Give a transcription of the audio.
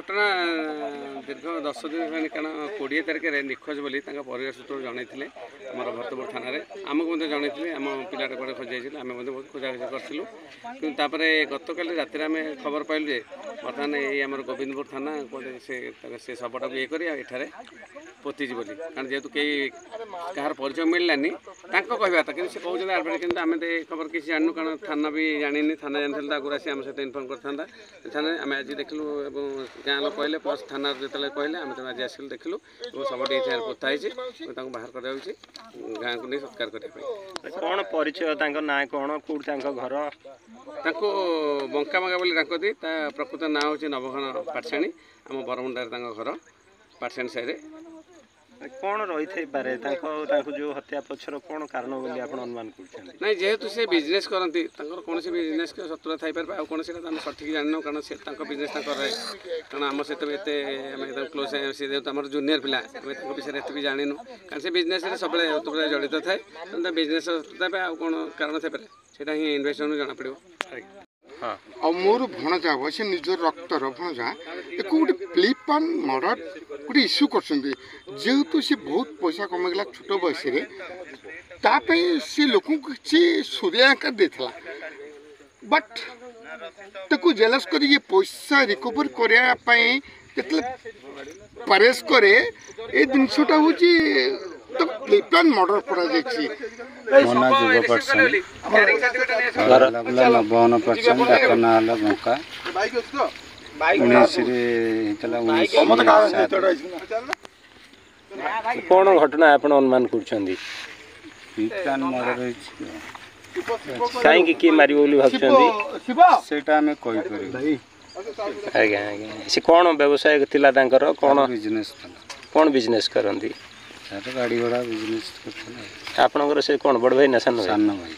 घटना दीर्घ 10 दिन है कारण 20 तारिख में निखोज बोली परिवार सूत्र जनई आम भरतपुर थाना आमको जनई आम पिलाटा कड़े खोजाई आम बहुत खोजाखोजी करूँ कि गत काली रात आम खबर पाइलु जे बर्तमान ये आम गोविंदपुर थाना से शवटा को ये कर पोतीज बोली कारण जेहेतु कई कहार परिचय मिललानी कहवा कि कहते आडभेट कि आम खबर किसी जानू कारण थाना भी जानी थाना जानी आगुरी आसी आम सहित इनफर्म करता थाना आम आज देखलु गाँ लोक कहले प्लस थाना जो कहले आम आज आसिलु देखलु सबटे ये पोता बाहर कर गाँ को नहीं सत्कार करने कौन परिचय ना कौन कौट घर बंका बंका बोली प्रकृत ना हूँ नवघन पाठशाणी आम बरमुंडार घर पाठशाणी साइड कौन रही जो हत्या पक्षर कौन कारण बोली आप अनुमान कर नहीं जेहेतु से बिजनेस करती कौन से बिजनेस शत्रु थी पारे आउ कौन से सठिक जान कारण से बिजनेस कारण आम सहित एत क्लोज सी जेहतु आम जूनियर पिला विषय एत भी जानू कारण से बिजनेस सब जड़ित थाए बिजनेस आउ कौन कारण थे पारे ही इन्वेस्टिगेशन जना पड़ो और मोर भणजा हे से निज रक्तर भणजा एक गोटे फ्लिप एंड मर्डर गोटे इश्यू करेतु सी बहुत पैसा कमेगला छोट बयस से लोक किसी सूर्यांकार देता बट ताकू जेलस कर पैसा रिकवर करने परेश करे ये जिनसा हूँ फ्लिप एंड मर्डर पड़ा कौन घटना आप अनुमान कर कहीं किए मार भाई कौन व्यवसाय थिला कौन बिजनेस करती गाड़ी घोड़ा बिजनेस आपनकर से कौन बड़ भाई ना सान भाई